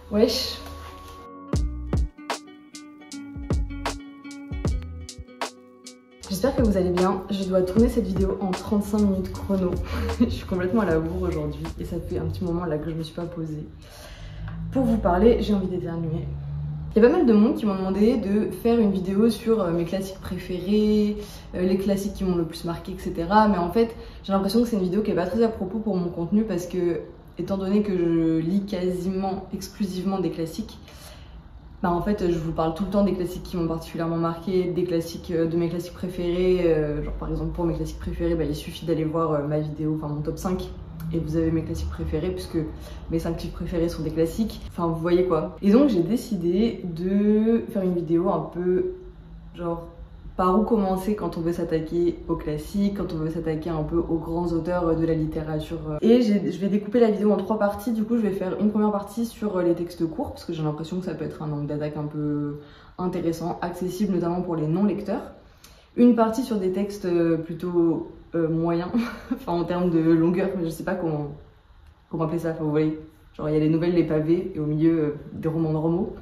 Wesh. J'espère que vous allez bien. Je dois tourner cette vidéo en 35 minutes chrono. Je suis complètement à la bourre aujourd'hui et ça fait un petit moment là que je me suis pas posée. Pour vous parler, j'ai envie d'éternuer. Il y a pas mal de monde qui m'ont demandé de faire une vidéo sur mes classiques préférés, les classiques qui m'ont le plus marqué, etc. Mais en fait, j'ai l'impression que c'est une vidéo qui est pas très à propos pour mon contenu parce que, étant donné que je lis quasiment exclusivement des classiques, bah en fait je vous parle tout le temps des classiques qui m'ont particulièrement marqué, des classiques, de mes classiques préférés. Genre par exemple pour mes classiques préférés, bah, il suffit d'aller voir ma vidéo, enfin mon top 5. Et vous avez mes classiques préférés puisque mes 5 livres préférés sont des classiques. Enfin vous voyez quoi. Et donc j'ai décidé de faire une vidéo un peu genre par où commencer quand on veut s'attaquer aux classiques, quand on veut s'attaquer un peu aux grands auteurs de la littérature. Et je vais découper la vidéo en 3 parties. Du coup je vais faire une première partie sur les textes courts parce que j'ai l'impression que ça peut être un angle d'attaque un peu intéressant, accessible notamment pour les non-lecteurs. Une partie sur des textes plutôt moyens, enfin en termes de longueur, mais je sais pas comment appeler ça, enfin, vous voyez. Genre il y a les nouvelles, les pavés et au milieu des romans normaux.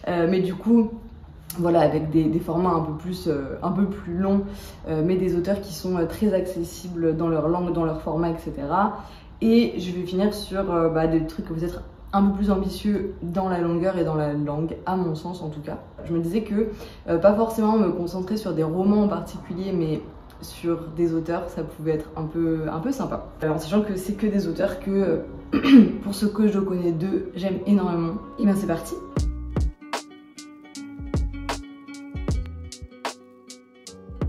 Mais du coup, voilà, avec des formats un peu plus longs, mais des auteurs qui sont très accessibles dans leur langue, dans leur format, etc. Et je vais finir sur des trucs peut-être un peu plus ambitieux dans la longueur et dans la langue, à mon sens en tout cas. Je me disais que pas forcément me concentrer sur des romans en particulier, mais sur des auteurs, ça pouvait être un peu sympa. En sachant que c'est que des auteurs que, pour ce que je connais d'eux, j'aime énormément. Et bien c'est parti.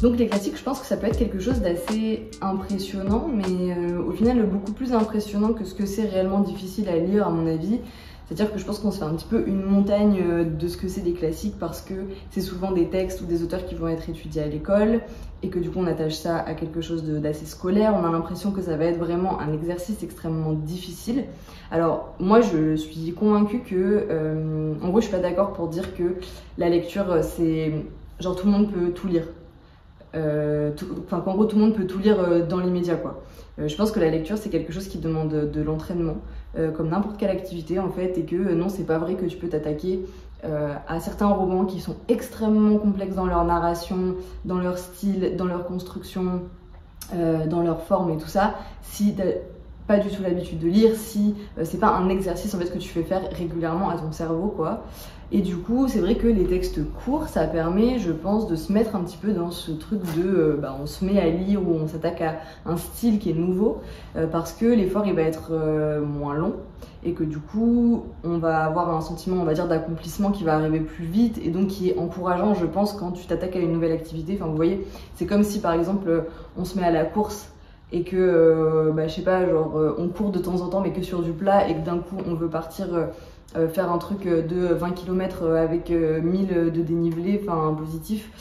Donc les classiques, je pense que ça peut être quelque chose d'assez impressionnant, mais au final beaucoup plus impressionnant que ce que c'est réellement difficile à lire à mon avis. C'est-à-dire que je pense qu'on se fait un petit peu une montagne de ce que c'est des classiques parce que c'est souvent des textes ou des auteurs qui vont être étudiés à l'école et que du coup on attache ça à quelque chose d'assez scolaire. On a l'impression que ça va être vraiment un exercice extrêmement difficile. Alors moi je suis convaincue que, en gros je suis pas d'accord pour dire que la lecture c'est genre tout le monde peut tout lire. Qu'en gros tout le monde peut tout lire dans l'immédiat quoi. Je pense que la lecture c'est quelque chose qui demande de l'entraînement comme n'importe quelle activité en fait, et que non c'est pas vrai que tu peux t'attaquer à certains romans qui sont extrêmement complexes dans leur narration, dans leur style, dans leur construction, dans leur forme et tout ça, si t'as pas du tout l'habitude de lire, si c'est pas un exercice en fait que tu fais faire régulièrement à ton cerveau quoi. Et du coup c'est vrai que les textes courts ça permet je pense de se mettre un petit peu dans ce truc de on se met à lire ou on s'attaque à un style qui est nouveau parce que l'effort il va être moins long et que du coup on va avoir un sentiment on va dire d'accomplissement qui va arriver plus vite et donc qui est encourageant je pense quand tu t'attaques à une nouvelle activité. Enfin vous voyez c'est comme si par exemple on se met à la course et que je sais pas genre on court de temps en temps mais que sur du plat et que d'un coup on veut partir faire un truc de 20 km avec 1000 de dénivelé, enfin positif,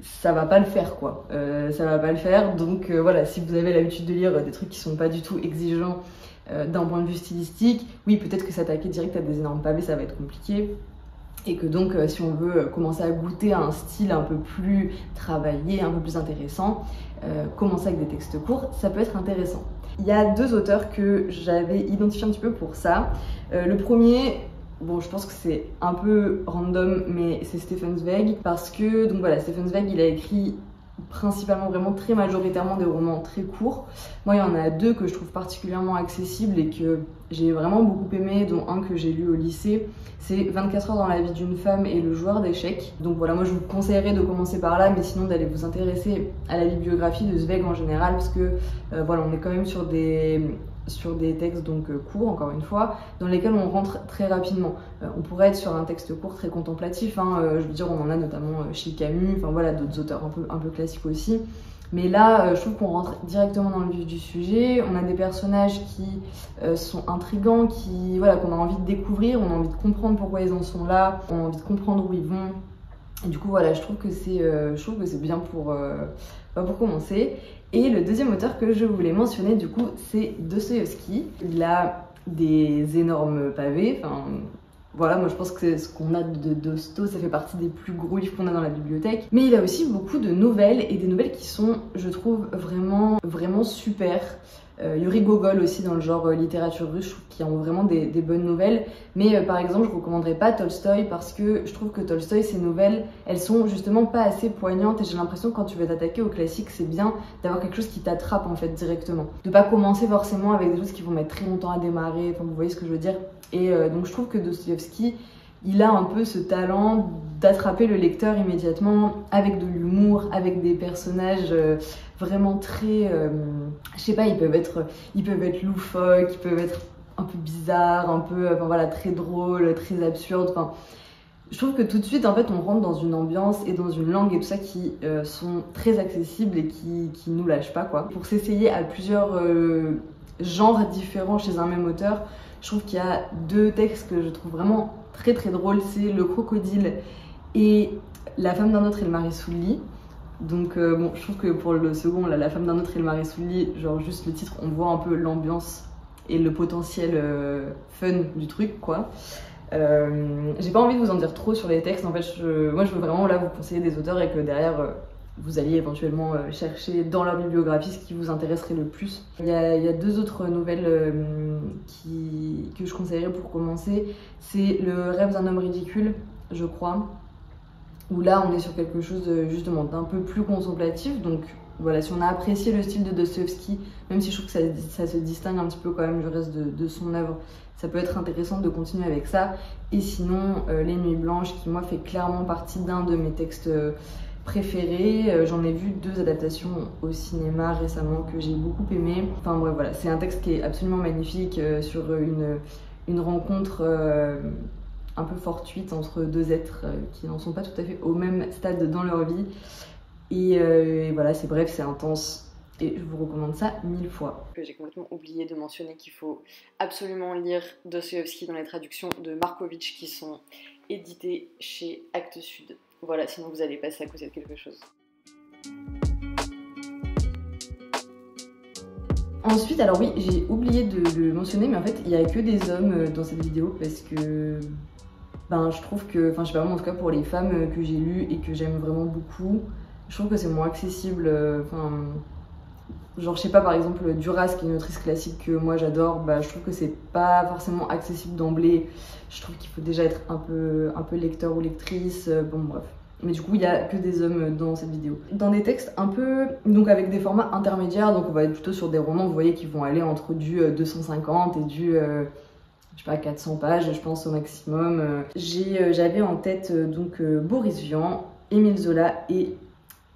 ça va pas le faire quoi. Ça va pas le faire, donc voilà, si vous avez l'habitude de lire des trucs qui sont pas du tout exigeants d'un point de vue stylistique, oui peut-être que s'attaquer direct à des énormes pavés ça va être compliqué. Et que donc si on veut commencer à goûter à un style un peu plus travaillé, un peu plus intéressant, commencer avec des textes courts, ça peut être intéressant. Il y a 2 auteurs que j'avais identifiés un petit peu pour ça. Le premier, bon je pense que c'est un peu random, mais c'est Stefan Zweig, parce que donc voilà, Stefan Zweig il a écrit principalement vraiment très majoritairement des romans très courts. Moi il y en a 2 que je trouve particulièrement accessibles et que j'ai vraiment beaucoup aimé, dont un que j'ai lu au lycée, c'est 24 heures dans la vie d'une femme et Le joueur d'échecs. Donc voilà, moi je vous conseillerais de commencer par là, mais sinon d'aller vous intéresser à la bibliographie de Zweig en général, parce que voilà, on est quand même sur des textes donc courts, encore une fois, dans lesquels on rentre très rapidement. On pourrait être sur un texte court très contemplatif, je veux dire on en a notamment chez Camus, enfin voilà, d'autres auteurs un peu classiques aussi. Mais là, je trouve qu'on rentre directement dans le vif du sujet. On a des personnages qui sont intrigants, voilà, qu'on a envie de découvrir, on a envie de comprendre pourquoi ils en sont là, on a envie de comprendre où ils vont. Et du coup, voilà, je trouve que c'est bien pour commencer. Et le deuxième auteur que je voulais mentionner, du coup, c'est Dostoïevski. Il a des énormes pavés, enfin... Voilà, moi je pense que ce qu'on a de Dosto, ça fait partie des plus gros livres qu'on a dans la bibliothèque. Mais il a aussi beaucoup de nouvelles, et des nouvelles qui sont, je trouve, vraiment super. Yuri Gogol aussi dans le genre littérature russe, je trouve qu'ils ont vraiment des bonnes nouvelles. Mais par exemple, je ne recommanderais pas Tolstoï parce que je trouve que Tolstoï, ses nouvelles, elles sont justement pas assez poignantes et j'ai l'impression que quand tu veux t'attaquer au classique, c'est bien d'avoir quelque chose qui t'attrape en fait directement. De pas commencer forcément avec des choses qui vont mettre très longtemps à démarrer, enfin vous voyez ce que je veux dire. Et donc je trouve que Dostoïevski, il a un peu ce talent d'attraper le lecteur immédiatement avec de l'humour, avec des personnages vraiment très... je sais pas, ils peuvent être loufoques, ils peuvent être un peu bizarres, un peu enfin, voilà, très drôles, très absurdes. Enfin, je trouve que tout de suite, en fait, on rentre dans une ambiance et dans une langue et tout ça qui sont très accessibles et qui nous lâchent pas, quoi. Pour s'essayer à plusieurs genres différents chez un même auteur, je trouve qu'il y a deux textes que je trouve vraiment très très drôles, c'est Le Crocodile et La femme d'un autre et le mari sous le lit. Donc bon, je trouve que pour le second, là, La femme d'un autre et le mari sous le lit, genre juste le titre, on voit un peu l'ambiance et le potentiel fun du truc, quoi. J'ai pas envie de vous en dire trop sur les textes, en fait, moi je veux vraiment là vous conseiller des auteurs et que derrière vous alliez éventuellement chercher dans leur bibliographie ce qui vous intéresserait le plus. Il y a deux autres nouvelles que je conseillerais pour commencer. C'est Le rêve d'un homme ridicule, je crois, où là on est sur quelque chose justement d'un peu plus contemplatif. Donc voilà, si on a apprécié le style de Dostoïevski, même si je trouve que ça se distingue un petit peu quand même du reste de son œuvre, ça peut être intéressant de continuer avec ça. Et sinon, Les Nuits Blanches, qui moi fait clairement partie d'un de mes textes préférés. J'en ai vu deux adaptations au cinéma récemment que j'ai beaucoup aimé. Enfin bref, voilà, c'est un texte qui est absolument magnifique sur une rencontre un peu fortuite entre deux êtres qui n'en sont pas tout à fait au même stade dans leur vie. Et voilà, c'est bref, c'est intense. Et je vous recommande ça 1000 fois. J'ai complètement oublié de mentionner qu'il faut absolument lire Dostoïevski dans les traductions de Markovitch qui sont éditées chez Actes Sud. Voilà, sinon vous allez passer à côté de quelque chose. Ensuite, alors oui, j'ai oublié de le mentionner, mais en fait, il n'y a que des hommes dans cette vidéo parce que ben, je trouve que, enfin je sais pas, en tout cas pour les femmes que j'ai lues et que j'aime vraiment beaucoup, je trouve que c'est moins accessible. Genre, je sais pas, par exemple, Duras, qui est une autrice classique que moi j'adore, bah, je trouve que c'est pas forcément accessible d'emblée. Je trouve qu'il faut déjà être un peu lecteur ou lectrice, bon bref. Mais du coup, il y a que des hommes dans cette vidéo. Dans des textes un peu, donc avec des formats intermédiaires, donc on va être plutôt sur des romans, vous voyez, qui vont aller entre du 250 et du, je sais pas, 400 pages, je pense, au maximum. J'avais en tête donc Boris Vian, Émile Zola et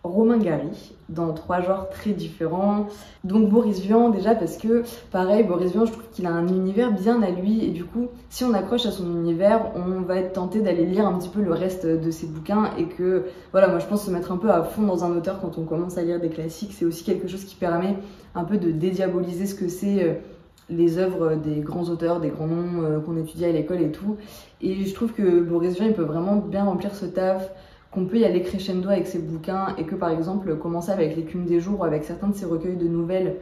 Romain Gary, dans trois genres très différents. Donc Boris Vian déjà parce que, pareil, Boris Vian, je trouve qu'il a un univers bien à lui et du coup, si on accroche à son univers, on va être tenté d'aller lire un petit peu le reste de ses bouquins et que, voilà, moi je pense se mettre un peu à fond dans un auteur quand on commence à lire des classiques, c'est aussi quelque chose qui permet un peu de dédiaboliser ce que c'est les œuvres des grands auteurs, des grands noms qu'on étudie à l'école et tout. Et je trouve que Boris Vian, il peut vraiment bien remplir ce taf, qu'on peut y aller crescendo avec ses bouquins et que par exemple commencer avec L'écume des jours ou avec certains de ses recueils de nouvelles,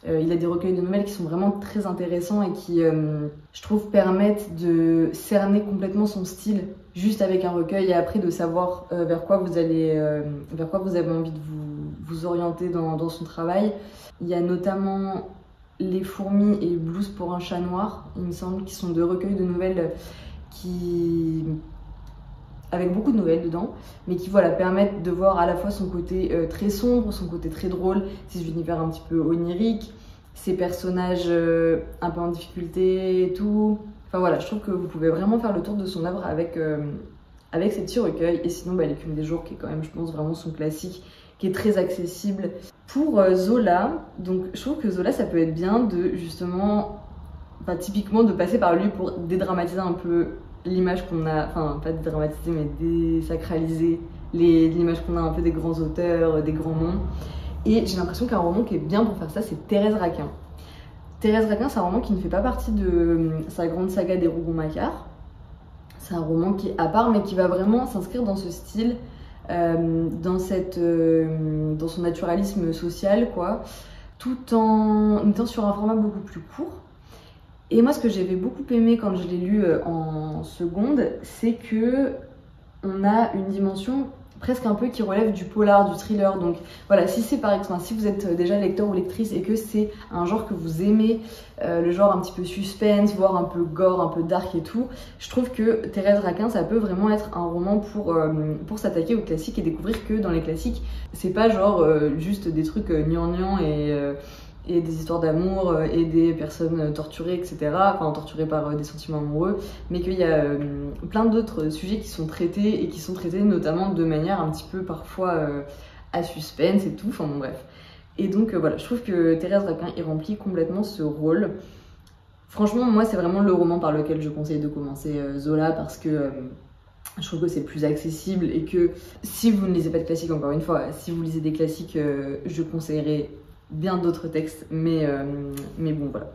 il a des recueils de nouvelles qui sont vraiment très intéressants et qui je trouve permettent de cerner complètement son style juste avec un recueil et après de savoir vers quoi vous avez envie de vous orienter dans son travail. Il y a notamment Les fourmis et Blues pour un chat noir, il me semble, qui sont deux recueils de nouvelles avec beaucoup de nouvelles dedans, mais qui voilà, permettent de voir à la fois son côté très sombre, son côté très drôle, ses univers un petit peu oniriques, ses personnages un peu en difficulté et tout. Enfin voilà, je trouve que vous pouvez vraiment faire le tour de son œuvre avec ces petits recueils. Et sinon, L'écume des jours, qui est quand même, je pense, vraiment son classique, qui est très accessible. Pour Zola, donc je trouve que Zola, ça peut être bien de justement, enfin, typiquement de passer par lui pour dédramatiser un peu l'image qu'on a, enfin pas dédramatiser mais désacraliser l'image qu'on a un peu des grands auteurs, des grands noms. Et j'ai l'impression qu'un roman qui est bien pour faire ça, c'est Thérèse Raquin. Thérèse Raquin, c'est un roman qui ne fait pas partie de sa grande saga des Rougon-Macquart. C'est un roman qui est à part mais qui va vraiment s'inscrire dans ce style, dans son naturalisme social, quoi, tout en étant sur un format beaucoup plus court. Et moi, ce que j'avais beaucoup aimé quand je l'ai lu en seconde, c'est que on a une dimension presque un peu qui relève du polar, du thriller. Donc voilà, si c'est par exemple, si vous êtes déjà lecteur ou lectrice et que c'est un genre que vous aimez, le genre un petit peu suspense, voire un peu gore, un peu dark et tout, je trouve que Thérèse Raquin, ça peut vraiment être un roman pour s'attaquer aux classiques et découvrir que dans les classiques, c'est pas genre juste des trucs gnangnan et des histoires d'amour et des personnes torturées, etc. Enfin, torturées par des sentiments amoureux, mais qu'il y a plein d'autres sujets qui sont traités et qui sont traités notamment de manière un petit peu parfois à suspense et tout, enfin bon bref. Et donc voilà, je trouve que Thérèse Raquin y remplit complètement ce rôle. Franchement, moi c'est vraiment le roman par lequel je conseille de commencer Zola parce que je trouve que c'est plus accessible et que si vous ne lisez pas de classiques, encore une fois, si vous lisez des classiques, je conseillerais bien d'autres textes, mais bon voilà.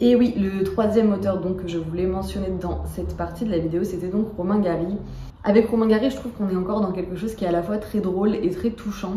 Et oui, le troisième auteur donc, que je voulais mentionner dans cette partie de la vidéo, c'était donc Romain Gary. Avec Romain Gary, je trouve qu'on est encore dans quelque chose qui est à la fois très drôle et très touchant.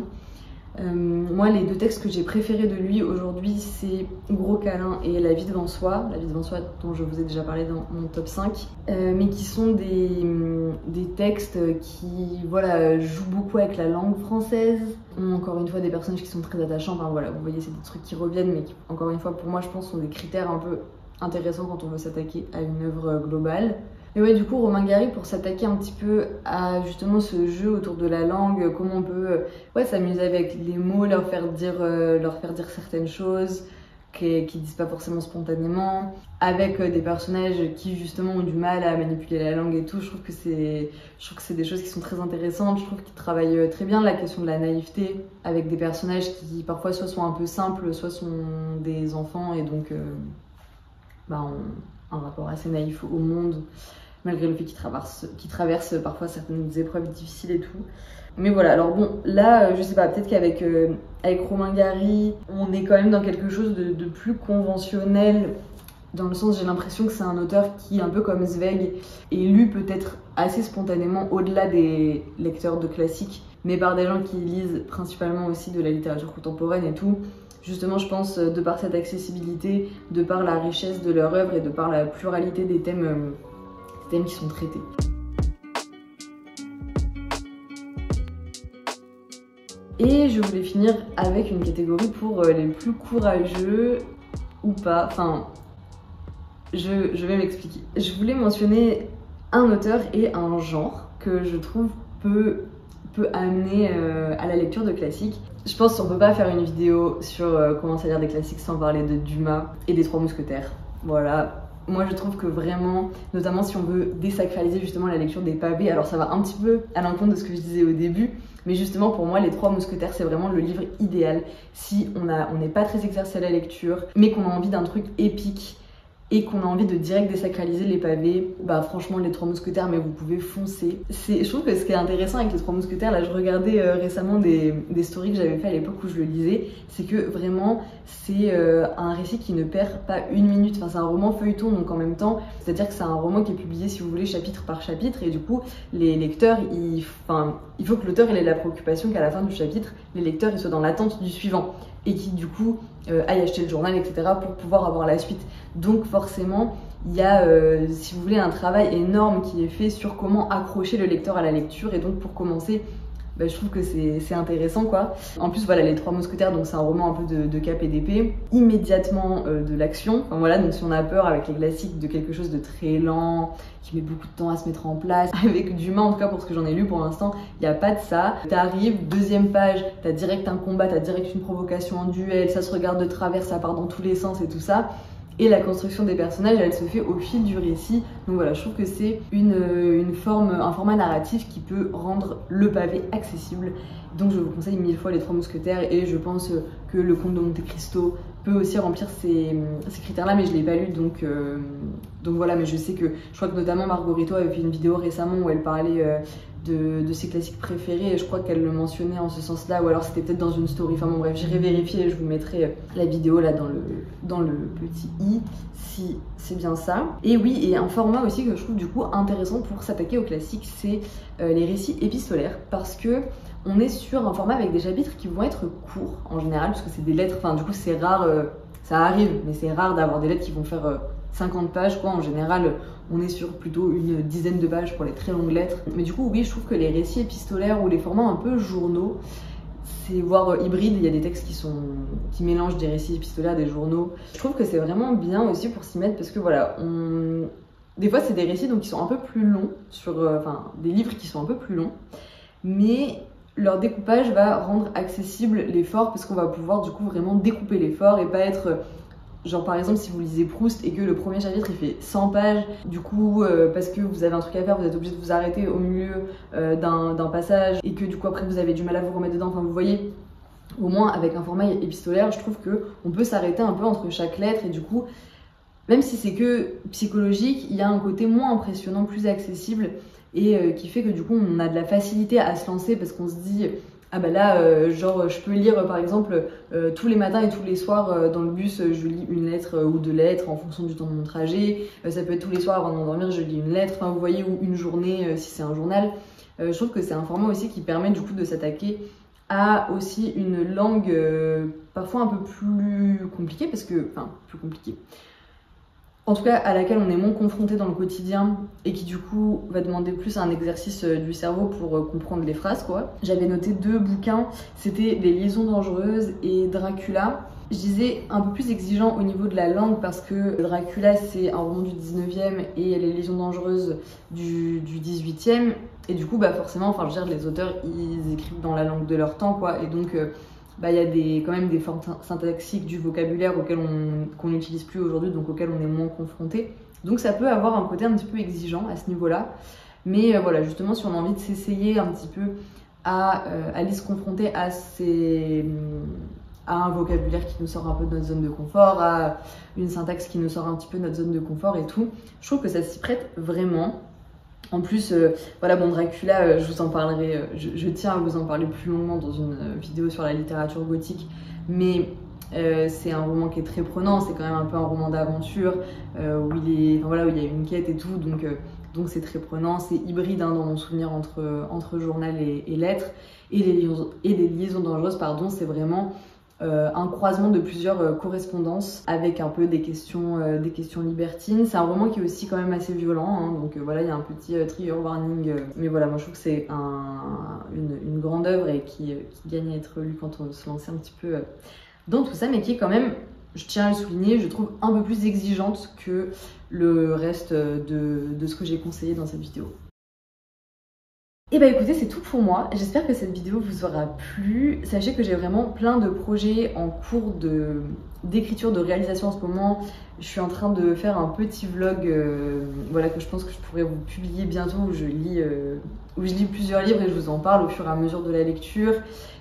Moi, les deux textes que j'ai préférés de lui aujourd'hui, c'est Gros câlin et La vie devant soi. La vie devant soi dont je vous ai déjà parlé dans mon top 5. Mais qui sont des textes qui voilà, jouent beaucoup avec la langue française. Ont encore une fois des personnages qui sont très attachants. Enfin voilà, vous voyez, c'est des trucs qui reviennent, mais qui, encore une fois, pour moi, je pense, sont des critères un peu intéressants quand on veut s'attaquer à une œuvre globale. Et ouais, du coup, Romain Gary, pour s'attaquer un petit peu à justement ce jeu autour de la langue, comment on peut s'amuser avec les mots, leur faire dire certaines choses qui disent pas forcément spontanément, avec des personnages qui justement ont du mal à manipuler la langue et tout. Je trouve que c'est des choses qui sont très intéressantes. Je trouve qu'ils travaillent très bien la question de la naïveté, avec des personnages qui parfois soit sont un peu simples, soit sont des enfants et donc ont un rapport assez naïf au monde, malgré le fait qu'ils traversent parfois certaines épreuves difficiles et tout. Mais voilà, alors bon, là, je sais pas, peut-être qu'avec avec Romain Gary, on est quand même dans quelque chose de plus conventionnel, dans le sens, j'ai l'impression que c'est un auteur qui, un peu comme Zweig, est lu peut-être assez spontanément au-delà des lecteurs de classiques, mais par des gens qui lisent principalement aussi de la littérature contemporaine et tout. Justement, je pense, de par cette accessibilité, de par la richesse de leur œuvre et de par la pluralité des thèmes qui sont traités. Et je voulais finir avec une catégorie pour les plus courageux ou pas. Enfin, je vais m'expliquer. Je voulais mentionner un auteur et un genre que je trouve peut amener à la lecture de classiques. Je pense qu'on peut pas faire une vidéo sur comment ça lire des classiques sans parler de Dumas et des Trois Mousquetaires. Voilà. Moi je trouve que vraiment, notamment si on veut désacraliser justement la lecture des pavés, alors ça va un petit peu à l'encontre de ce que je disais au début, mais justement pour moi les Trois Mousquetaires c'est vraiment le livre idéal si on n'est pas très exercé à la lecture, mais qu'on a envie d'un truc épique et qu'on a envie de direct désacraliser les pavés. Bah franchement les Trois Mousquetaires, mais vous pouvez foncer. Je trouve que ce qui est intéressant avec les Trois Mousquetaires, là je regardais récemment des stories que j'avais fait à l'époque où je le lisais, c'est que vraiment c'est un récit qui ne perd pas une minute. Enfin c'est un roman feuilleton, donc en même temps, c'est-à-dire que c'est un roman qui est publié si vous voulez chapitre par chapitre, et du coup les lecteurs, il faut que l'auteur ait la préoccupation qu'à la fin du chapitre, les lecteurs ils soient dans l'attente du suivant et qui du coup aillent acheter le journal, etc. pour pouvoir avoir la suite. Donc forcément, il y a, si vous voulez, un travail énorme qui est fait sur comment accrocher le lecteur à la lecture. Et donc pour commencer, je trouve que c'est intéressant quoi. En plus voilà, les Trois Mousquetaires, donc c'est un roman un peu de cap et d'épée, immédiatement de l'action. Enfin, voilà, donc si on a peur avec les classiques de quelque chose de très lent, qui met beaucoup de temps à se mettre en place, avec Dumas en tout cas pour ce que j'en ai lu pour l'instant, il n'y a pas de ça. T'arrives, deuxième page, t'as direct un combat, t'as direct une provocation en duel, ça se regarde de travers, ça part dans tous les sens et tout ça. Et la construction des personnages, elle se fait au fil du récit. Donc voilà, je trouve que c'est un format narratif qui peut rendre le pavé accessible. Donc je vous conseille 1000 fois les Trois Mousquetaires, et je pense que le Comte de Monte Cristo peut aussi remplir ces critères-là, mais je ne l'ai pas lu, donc voilà. Mais je sais que, je crois que notamment Margarito avait fait une vidéo récemment où elle parlait de ses classiques préférés, et je crois qu'elle le mentionnait en ce sens-là, ou alors c'était peut-être dans une story. Enfin bon bref, j'irai vérifier et je vous mettrai la vidéo là dans le petit i, si c'est bien ça. Et oui, et un format aussi que je trouve du coup intéressant pour s'attaquer aux classiques, c'est les récits épistolaires, parce que on est sur un format avec des chapitres qui vont être courts en général, parce que c'est des lettres, enfin du coup c'est rare, ça arrive, mais c'est rare d'avoir des lettres qui vont faire 50 pages quoi. En général, on est sur plutôt une dizaine de pages pour les très longues lettres. Mais du coup, oui, je trouve que les récits épistolaires ou les formats un peu journaux, c'est voire hybride, il y a des textes qui mélangent des récits épistolaires, des journaux. Je trouve que c'est vraiment bien aussi pour s'y mettre parce que voilà, des fois c'est des récits donc qui sont un peu plus longs, enfin des livres qui sont un peu plus longs, mais leur découpage va rendre accessible l'effort parce qu'on va pouvoir du coup vraiment découper l'effort et pas être genre par exemple si vous lisez Proust et que le premier chapitre il fait 100 pages, du coup parce que vous avez un truc à faire, vous êtes obligé de vous arrêter au milieu d'un passage et que du coup après vous avez du mal à vous remettre dedans, enfin vous voyez, au moins avec un format épistolaire je trouve qu'on peut s'arrêter un peu entre chaque lettre et du coup même si c'est que psychologique, il y a un côté moins impressionnant, plus accessible et qui fait que du coup on a de la facilité à se lancer parce qu'on se dit ah bah là genre je peux lire par exemple tous les matins et tous les soirs dans le bus je lis une lettre ou deux lettres en fonction du temps de mon trajet, ça peut être tous les soirs avant de m'endormir je lis une lettre, enfin vous voyez, ou une journée si c'est un journal. Je trouve que c'est un format aussi qui permet du coup de s'attaquer à aussi une langue parfois un peu plus compliquée parce que, enfin plus compliquée, en tout cas à laquelle on est moins confronté dans le quotidien et qui du coup va demander plus un exercice du cerveau pour comprendre les phrases quoi. J'avais noté 2 bouquins, c'était Les Liaisons dangereuses et Dracula. Je disais un peu plus exigeant au niveau de la langue parce que Dracula c'est un roman du 19e et Les Liaisons dangereuses du 18e et du coup bah forcément, enfin je veux dire les auteurs ils écrivent dans la langue de leur temps quoi et donc bah, y a quand même des formes syntaxiques du vocabulaire qu'on n'utilise plus aujourd'hui, donc auxquelles on est moins confronté. Donc ça peut avoir un côté un petit peu exigeant à ce niveau-là. Mais voilà, justement, si on a envie de s'essayer un petit peu à aller se confronter à un vocabulaire qui nous sort un peu de notre zone de confort, à une syntaxe qui nous sort un petit peu de notre zone de confort et tout, je trouve que ça s'y prête vraiment. En plus, voilà, bon, Dracula, je vous en parlerai, je tiens à vous en parler plus longuement dans une vidéo sur la littérature gothique, mais c'est un roman qui est très prenant, c'est quand même un peu un roman d'aventure, où il y a une quête et tout, donc c'est très prenant, c'est hybride hein, dans mon souvenir entre journal et lettres, et les liaisons dangereuses, pardon, c'est vraiment un croisement de plusieurs correspondances avec un peu des questions libertines. C'est un roman qui est aussi quand même assez violent, hein, donc voilà, il y a un petit trigger warning. Mais voilà, moi je trouve que c'est une grande œuvre et qui gagne à être lue quand on se lance un petit peu dans tout ça, mais qui est quand même, je tiens à le souligner, je trouve un peu plus exigeante que le reste de ce que j'ai conseillé dans cette vidéo. Et bah écoutez, c'est tout pour moi, j'espère que cette vidéo vous aura plu. Sachez que j'ai vraiment plein de projets en cours d'écriture, de réalisation en ce moment. Je suis en train de faire un petit vlog voilà, que je pense que je pourrais vous publier bientôt où je lis plusieurs livres et je vous en parle au fur et à mesure de la lecture.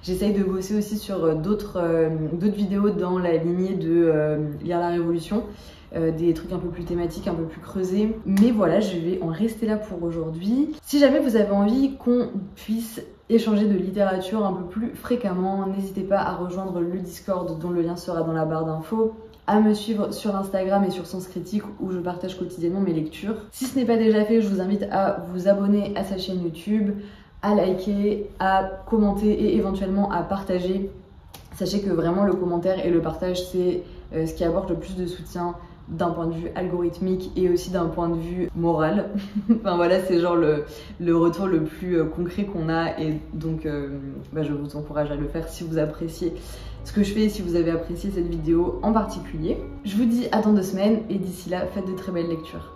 J'essaye de bosser aussi sur d'autres vidéos dans la lignée de Lire la Révolution. Des trucs un peu plus thématiques, un peu plus creusés. Mais voilà, je vais en rester là pour aujourd'hui. Si jamais vous avez envie qu'on puisse échanger de littérature un peu plus fréquemment, n'hésitez pas à rejoindre le Discord dont le lien sera dans la barre d'infos, à me suivre sur Instagram et sur Sens Critique où je partage quotidiennement mes lectures. Si ce n'est pas déjà fait, je vous invite à vous abonner à sa chaîne YouTube, à liker, à commenter et éventuellement à partager. Sachez que vraiment le commentaire et le partage c'est ce qui apporte le plus de soutien d'un point de vue algorithmique et aussi d'un point de vue moral. Enfin voilà, c'est genre le retour le plus concret qu'on a et donc je vous encourage à le faire si vous appréciez ce que je fais, si vous avez apprécié cette vidéo en particulier. Je vous dis à dans 2 semaines et d'ici là, faites de très belles lectures.